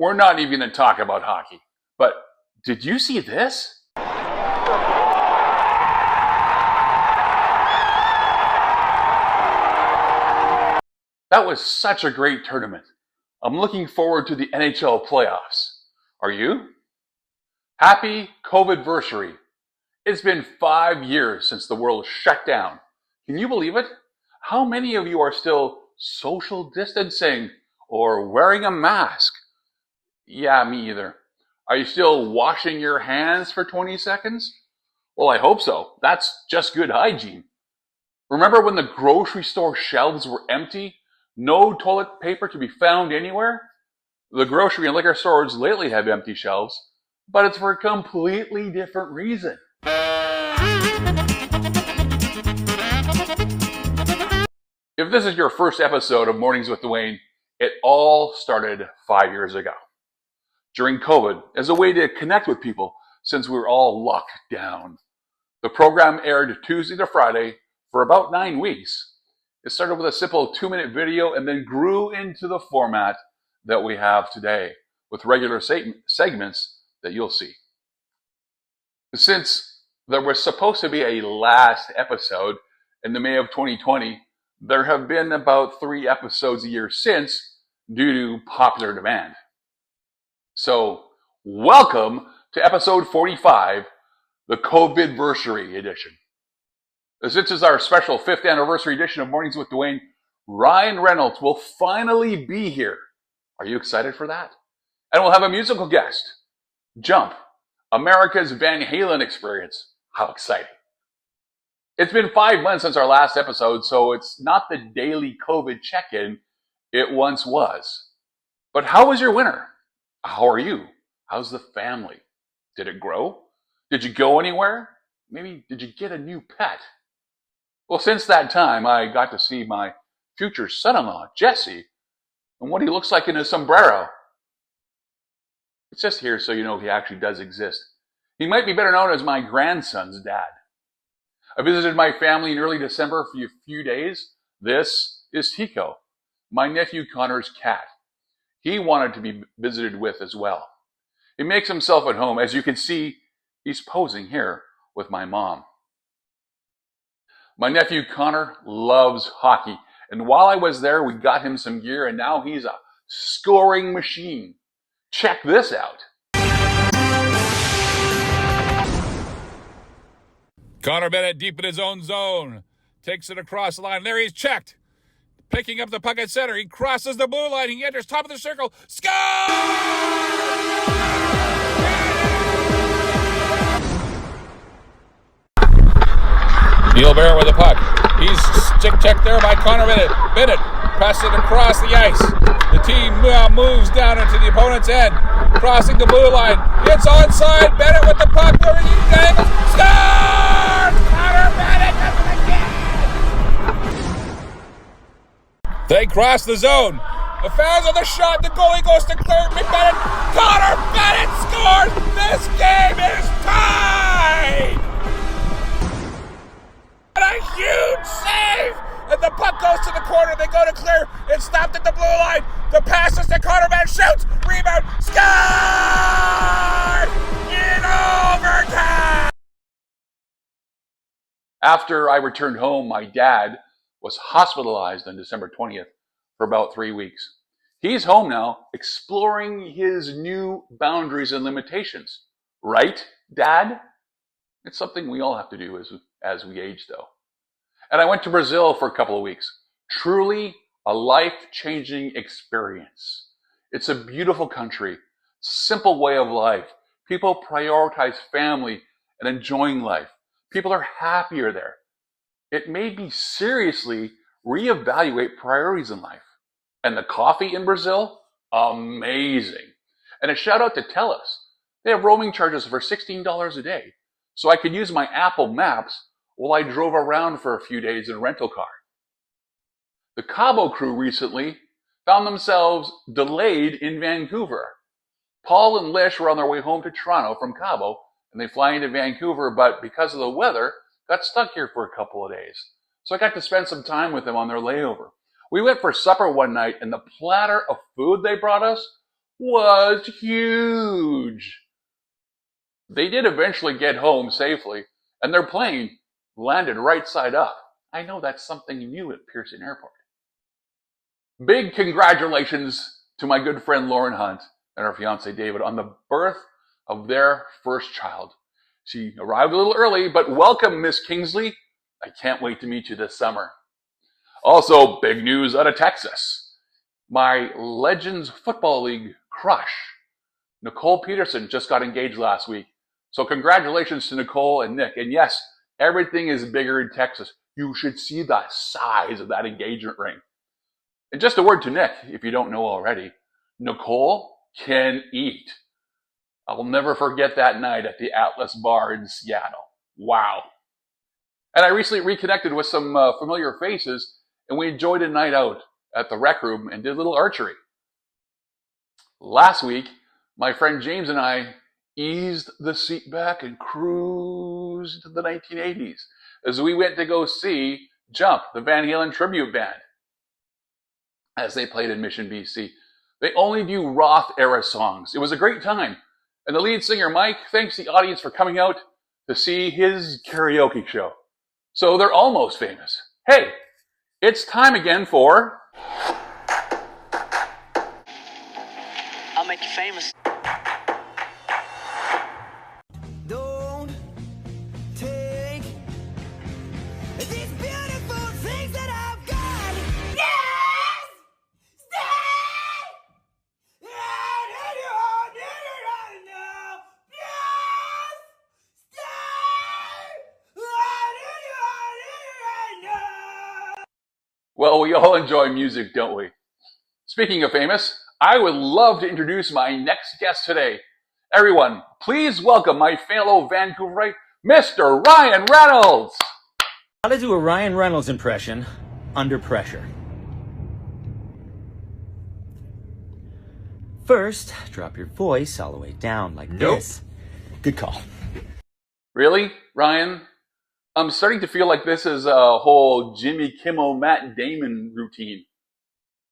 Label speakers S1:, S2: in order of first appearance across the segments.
S1: We're not even going to talk about hockey. But did you see this? That was such a great tournament. I'm looking forward to the NHL playoffs. Are you? Happy Covidversary. It's been 5 years since the world shut down. Can you believe it? How many of you are still social distancing or wearing a mask? Yeah, me either. Are you still washing your hands for 20 seconds? Well, I hope so. That's just good hygiene. Remember when the grocery store shelves were empty? No toilet paper to be found anywhere? The grocery and liquor stores lately have empty shelves, but it's for a completely different reason. If this is your first episode of Mornings with Dwayne, it all started 5 years ago. During COVID, as a way to connect with people since we were all locked down. The program aired Tuesday to Friday for about 9 weeks. It started with a simple 2-minute video and then grew into the format that we have today with regular segments that you'll see. Since there was supposed to be a last episode in the May of 2020, there have been about 3 episodes a year since due to popular demand. So, welcome to episode 45, the Covidversary edition. As this is our special 5th anniversary edition of Mornings with Dwayne, Ryan Reynolds will finally be here. Are you excited for that? And we'll have a musical guest, Jump, America's Van Halen experience. How exciting. It's been 5 months since our last episode, so it's not the daily COVID check-in it once was. But how was your winter? How are you? How's the family? Did it grow? Did you go anywhere? Maybe did you get a new pet? Well, since that time, I got to see my future son-in-law, Jesse, and what he looks like in his sombrero. It's just here so you know he actually does exist. He might be better known as my grandson's dad. I visited my family in early December for a few days. This is Tico, my nephew Connor's cat. He wanted to be visited with as well. He makes himself at home. As you can see, he's posing here with my mom. My nephew Connor loves hockey. And while I was there, we got him some gear, and now he's a scoring machine. Check this out.
S2: Connor Bennett deep in his own zone. Takes it across the line. There he's checked. Picking up the puck at center. He crosses the blue line. He enters top of the circle. Score! Neil Barrett with the puck. He's stick checked there by Connor Bennett. Bennett passes it across the ice. The team moves down into the opponent's end. Crossing the blue line. It's onside. Bennett with the puck. Where he angles. Scores! Connor Bennett does it again! They cross the zone. The fans on the shot. The goalie goes to clear McBennett. Connor Bennett scores! This game is tied! And a huge save! And the puck goes to the corner. They go to clear. It's stopped at the blue line. The pass is to Connor Bennett. Shoots. Rebound. Score! In overtime!
S1: After I returned home, my dad was hospitalized on December 20th for about 3 weeks. He's home now, exploring his new boundaries and limitations. Right, Dad? It's something we all have to do as we age, though. And I went to Brazil for a couple of weeks. Truly a life-changing experience. It's a beautiful country, simple way of life. People prioritize family and enjoying life. People are happier there. It made me seriously reevaluate priorities in life. And the coffee in Brazil, amazing. And a shout out to TELUS. They have roaming charges for $16 a day. So I could use my Apple Maps while I drove around for a few days in a rental car. The Cabo crew recently found themselves delayed in Vancouver. Paul and Lish were on their way home to Toronto from Cabo, and they fly into Vancouver, but because of the weather, got stuck here for a couple of days. So I got to spend some time with them on their layover. We went for supper one night, and the platter of food they brought us was huge. They did eventually get home safely, and their plane landed right side up. I know that's something new at Pearson Airport. Big congratulations to my good friend Lauren Hunt and her fiance David on the birth of their first child. She arrived a little early, but welcome, Miss Kingsley. I can't wait to meet you this summer. Also, big news out of Texas. My Legends Football League crush, Nicole Peterson, just got engaged last week. So congratulations to Nicole and Nick. And yes, everything is bigger in Texas. You should see the size of that engagement ring. And just a word to Nick, if you don't know already, Nicole can eat. I'll never forget that night at the Atlas Bar in Seattle. Wow. And I recently reconnected with some familiar faces, and we enjoyed a night out at the rec room and did a little archery. Last week, my friend James and I eased the seat back and cruised to the 1980s as we went to go see Jump, the Van Halen tribute band, as they played in Mission, BC. They only do Roth-era songs. It was a great time. And the lead singer, Mike, thanks the audience for coming out to see his karaoke show. So they're almost famous. Hey, it's time again for...
S3: I'll make you famous.
S4: Don't take these beautiful things that I've got. Yes! Stay!
S1: Well, we all enjoy music, don't we? Speaking of famous, I would love to introduce my next guest today. Everyone, please welcome my fellow Vancouverite, Mr. Ryan Reynolds.
S5: How to do a Ryan Reynolds impression under pressure. First, drop your voice all the way down like this. Good call.
S1: Really, Ryan? I'm starting to feel like this is a whole Jimmy Kimmel, Matt Damon routine.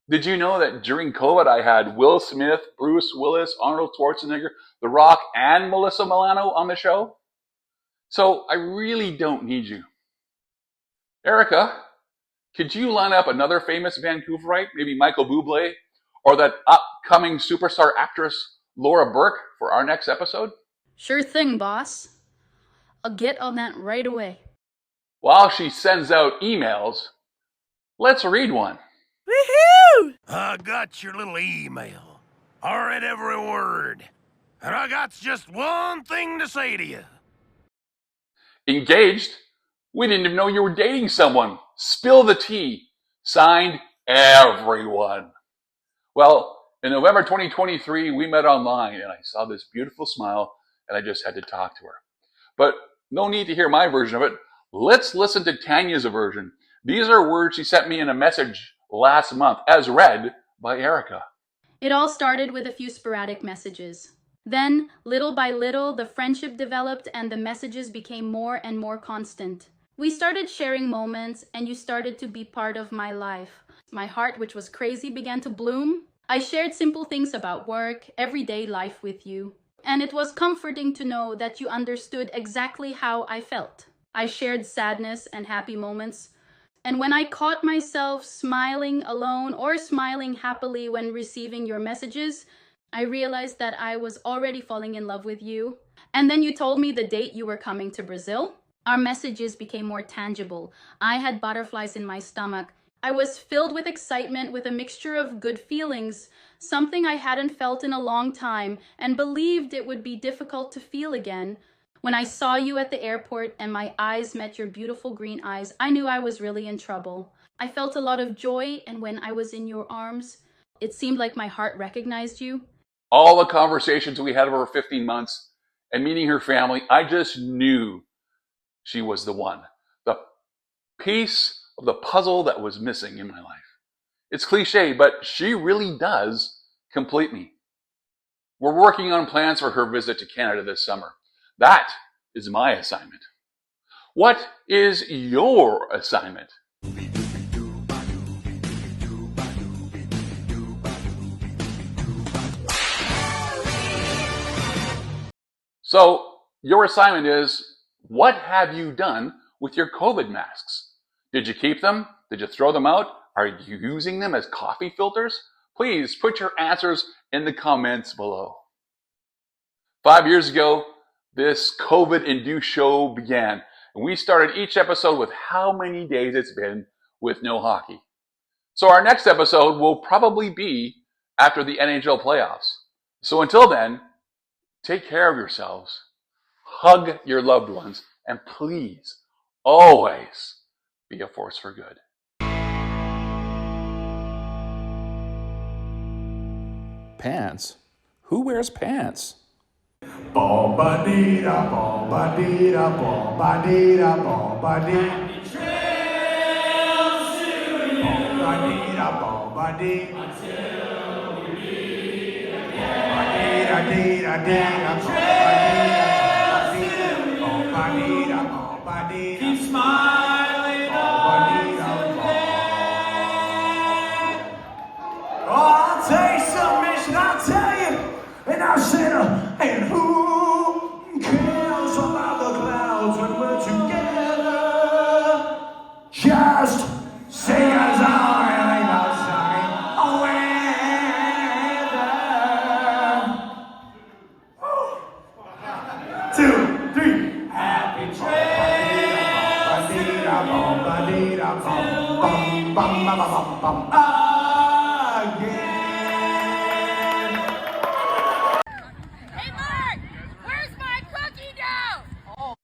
S1: Did you know that during COVID I had Will Smith, Bruce Willis, Arnold Schwarzenegger, The Rock, and Melissa Milano on the show? So I really don't need you. Erica, could you line up another famous Vancouverite, maybe Michael Bublé, or that upcoming superstar actress Laura Burke for our next episode?
S6: Sure thing, boss. I'll get on that right away.
S1: While she sends out emails, let's read one.
S4: Woohoo!
S7: I got your little email. I read every word. And I got just one thing to say to you.
S1: Engaged? We didn't even know you were dating someone. Spill the tea. Signed, everyone. Well, in November 2023, we met online and I saw this beautiful smile and I just had to talk to her. But no need to hear my version of it. Let's listen to Tanya's version. These are words she sent me in a message last month, as read by Erica.
S6: It all started with a few sporadic messages. Then, little by little, the friendship developed and the messages became more and more constant. We started sharing moments and you started to be part of my life. My heart, which was crazy, began to bloom. I shared simple things about work, everyday life with you. And it was comforting to know that you understood exactly how I felt. I shared sadness and happy moments. And when I caught myself smiling alone or smiling happily when receiving your messages, I realized that I was already falling in love with you. And then you told me the date you were coming to Brazil. Our messages became more tangible. I had butterflies in my stomach. I was filled with excitement, with a mixture of good feelings, something I hadn't felt in a long time and believed it would be difficult to feel again. When I saw you at the airport and my eyes met your beautiful green eyes, I knew I was really in trouble. I felt a lot of joy, and when I was in your arms, it seemed like my heart recognized you.
S1: All the conversations we had over 15 months and meeting her family, I just knew she was the one. The piece of the puzzle that was missing in my life. It's cliche, but she really does complete me. We're working on plans for her visit to Canada this summer. That is my assignment. What is your assignment? So your assignment is, what have you done with your COVID masks? Did you keep them? Did you throw them out? Are you using them as coffee filters? Please put your answers in the comments below. 5 years ago, this COVID-induced show began, and we started each episode with how many days it's been with no hockey. So our next episode will probably be after the NHL playoffs. So until then, take care of yourselves, hug your loved ones, and please, always be a force for good.
S2: Pants? Who wears pants?
S8: Bomba-dee-da, bomba-dee-da, bomba-dee-da, bomba-dee. Bomba-dee-da, bomba-dee. Bomba-dee-da-dee-da-dee-da, bomba-dee-da, bomba-dee-da. Keep smiling, bomba-dee-da, bomba. Oh, I'll tell you something, mission, I'll tell you. And I said, and who cares about the clouds when we're together? Just sing as I like outside. Oh, 2, 3. Happy trails again.